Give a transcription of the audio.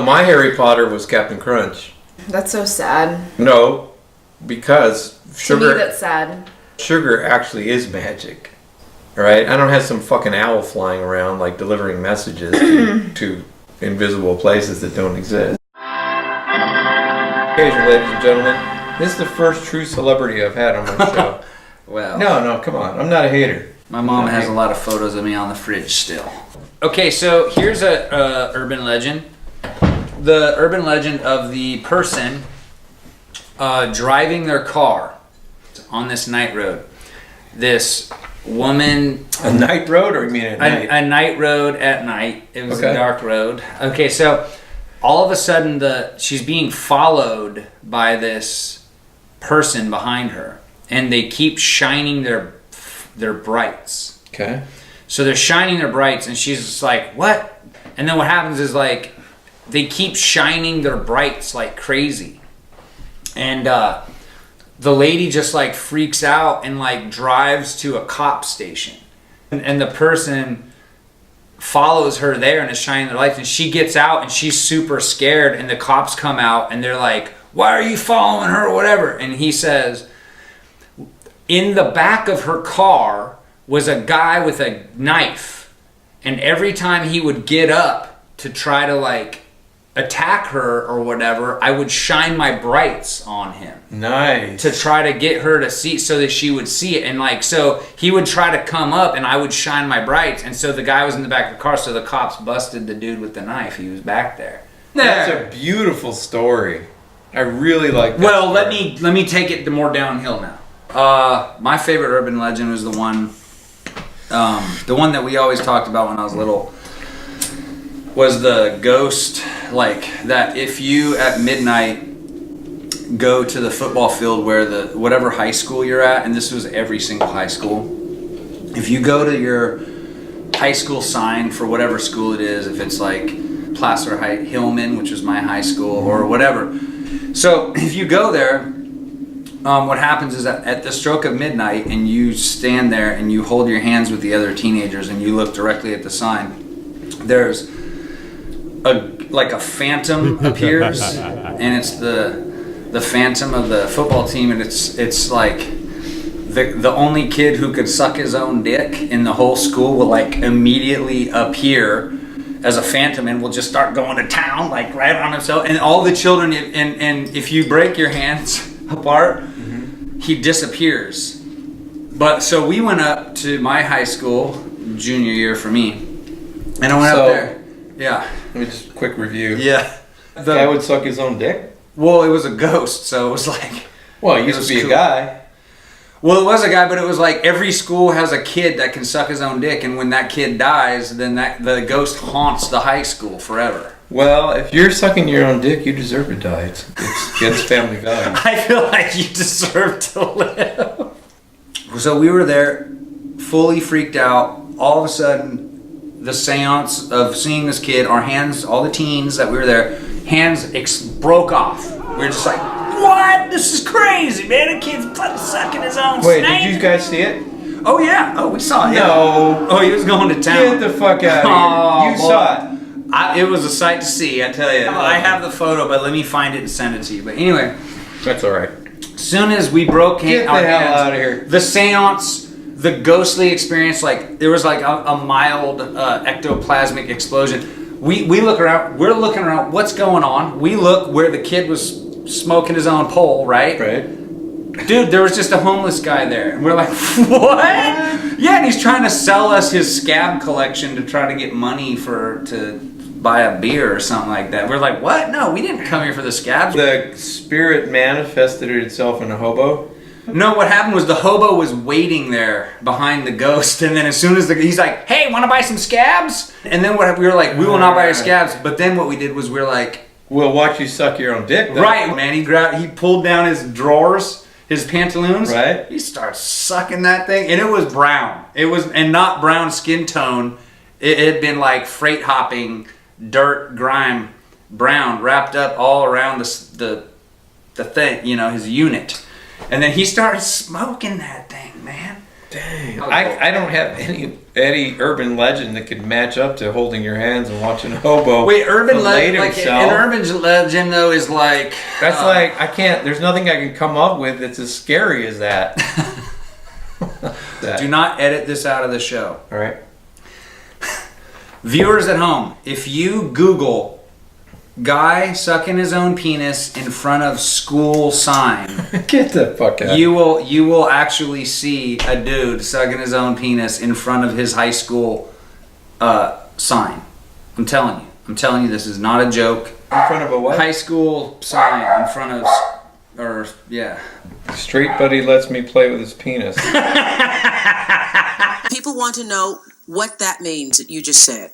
my Harry Potter was Captain Crunch. That's so sad. No, because sugar. To me, that's sad. Sugar actually is magic, right? I don't have some fucking owl flying around like delivering messages to invisible places that don't exist. Occasion, ladies and gentlemen, this is the first true celebrity I've had on my show. Well, no, come on. I'm not a hater. My mom has a lot of photos of me on the fridge still. Okay, so here's a urban legend. The urban legend of the person driving their car on this night road. This woman... A night road, or you mean at night? A night road at night. It was Okay. a dark road. Okay, so all of a sudden she's being followed by this person behind her, and they keep shining their brights. Okay. So they're shining their brights, and she's just like, what? And then what happens is, like, they keep shining their brights like crazy. And the lady just, like, freaks out and, like, drives to a cop station. And the person follows her there and is shining their lights, and she gets out and she's super scared, and the cops come out and they're like, why are you following her or whatever? And he says, in the back of her car was a guy with a knife, and every time he would get up to try to, like, attack her or whatever, I would shine my brights on him. Nice. To try to get her to see, so that she would see it. And, like, so he would try to come up and I would shine my brights, and so the guy was in the back of the car, so the cops busted the dude with the knife. He was back there. That's a beautiful story. I really like that. Well, story. let me take it more downhill now. My favorite urban legend was the one that we always talked about when I was little, was the ghost, like, that if you at midnight go to the football field where whatever high school you're at, and this was every single high school, if you go to your high school sign for whatever school it is, if it's like Placer Hillman, which was my high school, or whatever. So if you go there, what happens is that at the stroke of midnight, and you stand there and you hold your hands with the other teenagers and you look directly at the sign, there's a phantom appears, and it's the phantom of the football team, and it's like the only kid who could suck his own dick in the whole school will, like, immediately appear as a phantom and will just start going to town, like, right on himself, and all the children, and if you break your hands apart, he disappears. But so we went up to my high school, junior year for me, and I went up there. Yeah. Let me just quick review. Yeah. The guy would suck his own dick? Well, it was a ghost, so it was like... Well, it used to be cool. A guy. Well, it was a guy, but it was like every school has a kid that can suck his own dick, and when that kid dies, then the ghost haunts the high school forever. Well, if you're sucking your own dick, you deserve to die. It's against family value. I feel like you deserve to live. So we were there, fully freaked out. All of a sudden, the seance of seeing this kid, our hands, all the teens that we were there, hands broke off. We were just like, what? This is crazy, man. A kid's sucking his own Wait, snake. did you guys see it? Oh, yeah. Oh, we saw it. Yeah. No. Oh, he was going to town. Get the fuck out of here. You saw it. It was a sight to see, I tell you. I have the photo, but let me find it and send it to you. But anyway. That's all right. As soon as we broke Get our the hell hands, out of here. The seance, the ghostly experience, like, there was like a mild ectoplasmic explosion. We look around, we're looking around, what's going on? We look where the kid was smoking his own pole, right? Right. Dude, there was just a homeless guy there. And we're like, what? Yeah, and he's trying to sell us his scab collection to try to get money to buy a beer or something like that. We're like, what? No, we didn't come here for the scabs. The spirit manifested itself in a hobo? No, what happened was the hobo was waiting there behind the ghost, and then as soon as he's like, hey, want to buy some scabs? And then we were like, we will not buy your scabs. But then what we did was we were like, we'll watch you suck your own dick, though. Right, man. He pulled down his drawers, his pantaloons. Right. He starts sucking that thing, and it was brown. It was, and not brown skin tone. It had been like freight hopping, dirt, grime, brown, wrapped up all around the thing, his unit. And then he started smoking that thing, man. Dang. I don't have any urban legend that could match up to holding your hands and watching a hobo. Wait, urban fillet legend, like himself. an urban legend though is like That's like I can't. There's nothing I can come up with that's as scary as that. Do not edit this out of the show. All right. Viewers at home, if you Google guy sucking his own penis in front of school sign, Get the fuck out. you will actually see a dude sucking his own penis in front of his high school sign. I'm telling you, this is not a joke. In front of a what? High school sign in front of, or yeah. Street buddy lets me play with his penis. People want to know what that means that you just said.